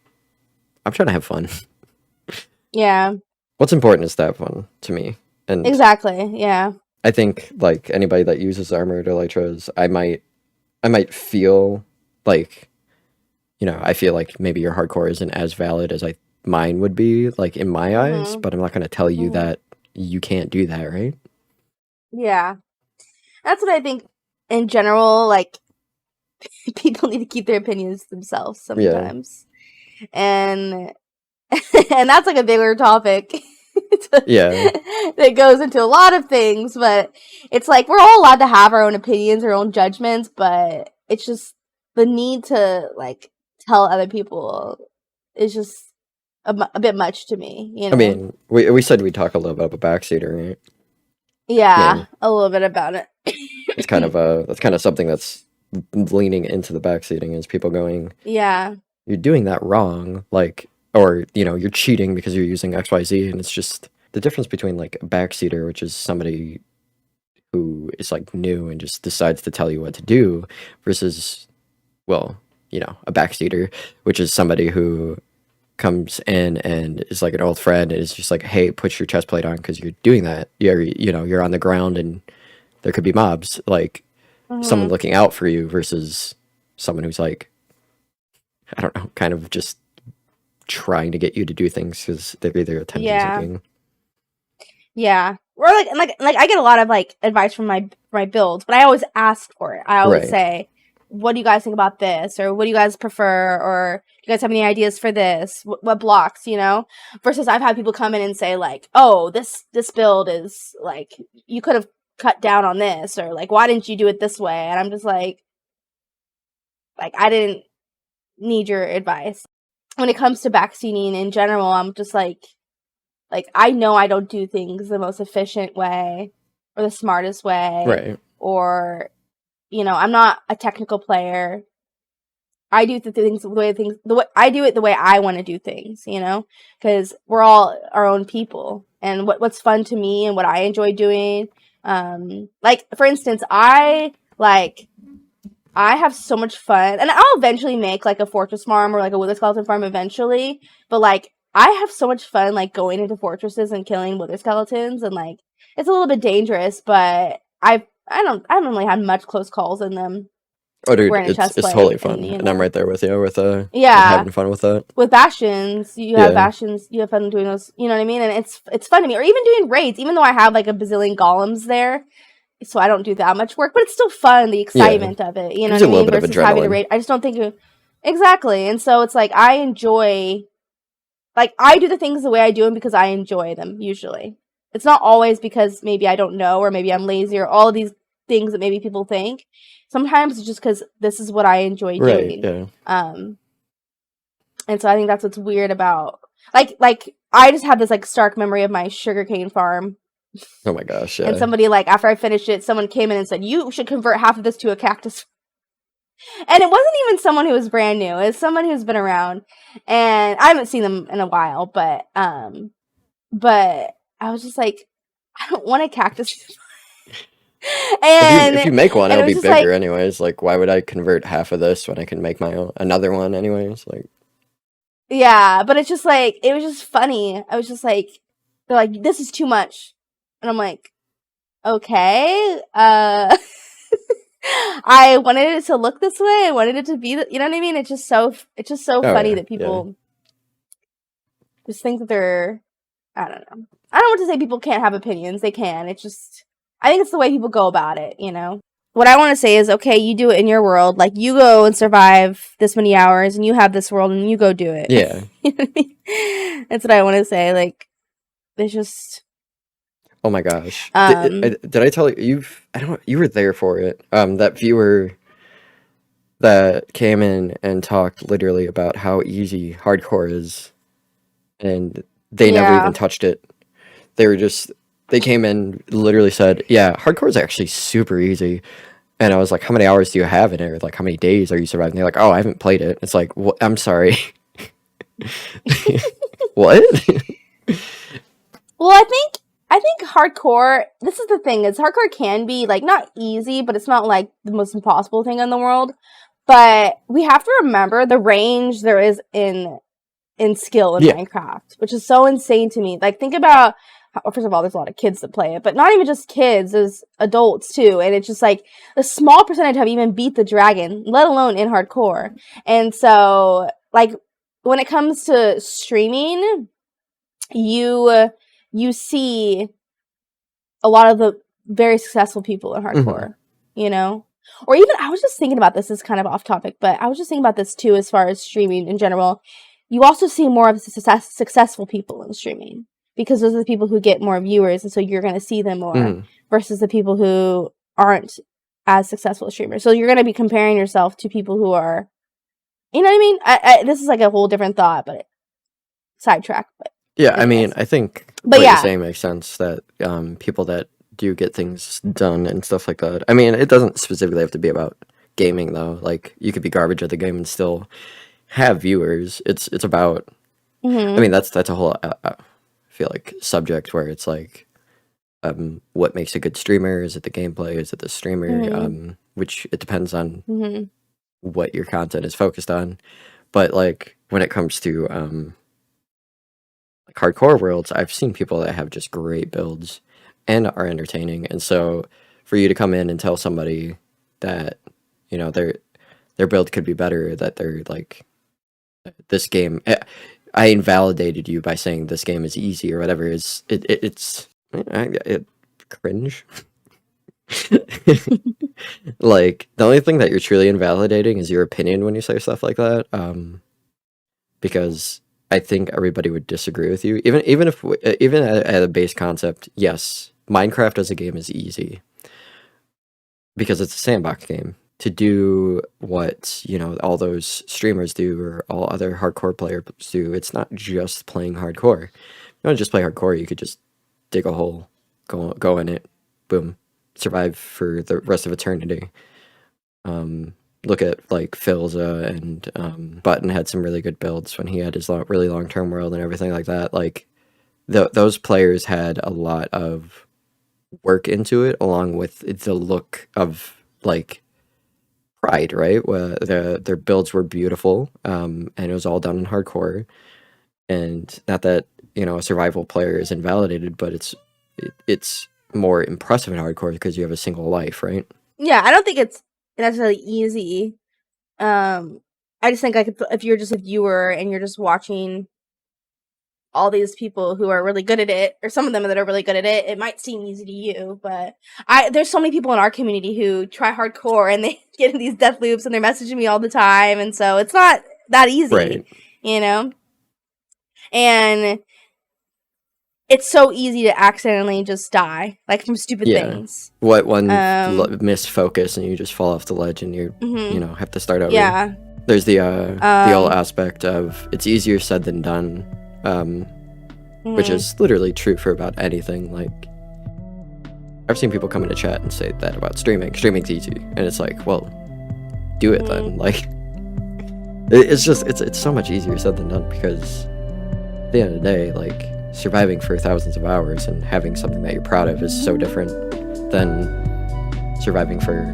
I'm trying to have fun. Yeah. What's important is to have fun to me, and Exactly. Yeah. I think like anybody that uses armored elytras, I might feel like, you know, I feel like maybe your hardcore isn't as valid as mine would be, like in my eyes, but I'm not going to tell you that you can't do that, right? Yeah. That's what I think in general, like people need to keep their opinions to themselves sometimes. Yeah. And that's like a bigger topic. Yeah. That goes into a lot of things, but it's like we're all allowed to have our own opinions, our own judgments, but it's just the need to like tell other people is just a bit much to me, you know? I mean, we said we'd talk a little bit about Backseater, right? Yeah, a little bit about it. It's kind of that's kind of something that's leaning into the backseating is people going, yeah, you're doing that wrong, like, or, you know, you're cheating because you're using XYZ, and it's just the difference between like a backseater, which is somebody who is like new and just decides to tell you what to do, versus, well, you know, a backseater, which is somebody who comes in and is like an old friend and is just like, hey, put your chest plate on because you're doing that. You're on the ground and there could be mobs, like someone looking out for you versus someone who's like, I don't know, kind of just trying to get you to do things because they're either attention seeking. Yeah. Or like I get a lot of like advice from my builds, but I always ask for it. I always say, what do you guys think about this? Or what do you guys prefer? Or do you guys have any ideas for this? What blocks, you know? Versus I've had people come in and say like, oh, this build is like, you could have cut down on this, or like, why didn't you do it this way? And I'm just like I didn't need your advice. When it comes to backseating in general, I'm just like I know I don't do things the most efficient way or the smartest way, right? Or, you know, I'm not a technical player. I do the way I do it the way I want to do things, you know, because we're all our own people, and what's fun to me and what I enjoy doing. Like for instance, I have so much fun, and I'll eventually make like a fortress farm or like a wither skeleton farm eventually, but like I have so much fun like going into fortresses and killing wither skeletons, and like it's a little bit dangerous, but I haven't really had much close calls in them. Oh, dude, it's totally fun, and I'm right there with you with having fun with that. With bastions, you have fun doing those. You know what I mean? And it's fun to me, or even doing raids, even though I have like a bazillion golems there. So I don't do that much work, but it's still fun, the excitement of it, you know what I mean? Versus having to raid. I just don't think exactly. And so it's like I enjoy, like I do the things the way I do them because I enjoy them usually. It's not always because maybe I don't know or maybe I'm lazy or all of these things that maybe people think. Sometimes it's just because this is what I enjoy doing. Yeah. And so I think that's what's weird about like I just have this like stark memory of my sugarcane farm. Oh my gosh, yeah. And somebody, like, after I finished it, someone came in and said, you should convert half of this to a cactus. And it wasn't even someone who was brand new. It was someone who's been around. And I haven't seen them in a while, but I was just like, I don't want a cactus. And if you make one, it'll be bigger like, anyways. Like, why would I convert half of this when I can make my own another one anyways? Like, yeah, but it's just like, it was just funny. I was just like, they're like, this is too much. And I'm like, okay, I wanted it to look this way. I wanted it to be, you know what I mean? It's just so funny that people just think that they're I don't know. I don't want to say people can't have opinions. They can. It's just, I think it's the way people go about it, you know? What I want to say is, okay, you do it in your world. Like, you go and survive this many hours, and you have this world, and you go do it. Yeah. You know what I mean? That's what I want to say. Like, it's just... Oh my gosh. Did I tell you, you were there for it. That viewer that came in and talked literally about how easy hardcore is, and they never even touched it. They came in, literally said, yeah, hardcore is actually super easy. And I was like, how many hours do you have in it? Or like, how many days are you surviving? They're like, oh, I haven't played it. It's like, I'm sorry. What? Well, I think hardcore, this is the thing, is hardcore can be, like, not easy, but it's not, like, the most impossible thing in the world. But we have to remember the range there is in skill in Minecraft, which is so insane to me. Like, think about, first of all, there's a lot of kids that play it, but not even just kids, there's adults too. And it's just like a small percentage have even beat the dragon, let alone in hardcore. And so, like, when it comes to streaming, you see a lot of the very successful people in hardcore, you know? Or even, I was just thinking about this, kind of off topic, but I was just thinking about this too as far as streaming in general. You also see more of the successful people in streaming, because those are the people who get more viewers, and so you're going to see them more versus the people who aren't as successful streamers. So you're going to be comparing yourself to people who are, you know what I mean? This is like a whole different thought, but sidetrack. But yeah, anyways. I mean, I think what you're saying makes sense, that people that do get things done and stuff like that. I mean, it doesn't specifically have to be about gaming, though. Like, you could be garbage at the game and still have viewers. It's about, I mean, that's a whole, I feel like, subject where it's like, what makes a good streamer? Is it the gameplay? Is it the streamer? Which it depends on what your content is focused on. But like, when it comes to like hardcore worlds, I've seen people that have just great builds and are entertaining. And so for you to come in and tell somebody that, you know, their build could be better, that they're like, this game, I invalidated you by saying this game is easy or whatever, it's cringe. Like, the only thing that you're truly invalidating is your opinion when you say stuff like that, because I think everybody would disagree with you, even at a base concept. Yes, Minecraft as a game is easy because it's a sandbox game. To do what, you know, all those streamers do, or all other hardcore players do, it's not just playing hardcore. If you want to just play hardcore, you could just dig a hole, go in it, boom, survive for the rest of eternity. Look at like Philza, and Button had some really good builds when he had his really long-term world and everything like that. Like, those players had a lot of work into it, along with the look of, like, pride, right? Where their builds were beautiful, and it was all done in hardcore. And not that, you know, a survival player is invalidated, but it's more impressive in hardcore because you have a single life, right? Yeah, I don't think it's necessarily easy. I just think, like, if you're just a viewer and you're just watching all these people who are really good at it, or some of them that are really good at it, it might seem easy to you, but there's so many people in our community who try hardcore and they get in these death loops and they're messaging me all the time, and so it's not that easy, right? You know? And it's so easy to accidentally just die, like, from stupid things. What one missed focus and you just fall off the ledge and you know, have to start over. Yeah. There's the old aspect of it's easier said than done. Which is literally true for about anything. Like, I've seen people come into chat and say that about streaming. Streaming's easy, and it's like, well, do it then. Like, it's so much easier said than done, because at the end of the day, like, surviving for thousands of hours and having something that you're proud of is so different than surviving for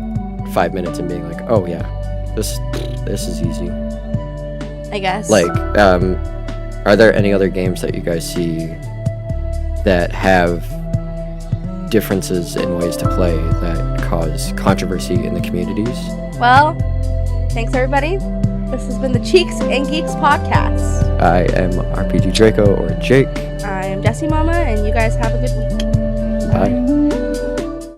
5 minutes and being like, oh yeah, this is easy, I guess. Like, are there any other games that you guys see that have differences in ways to play that cause controversy in the communities? Well, thanks everybody. This has been the Cheeks and Geeks podcast. I am RPG Draco, or Jake. I am Jessie Mama, and you guys have a good week. Bye.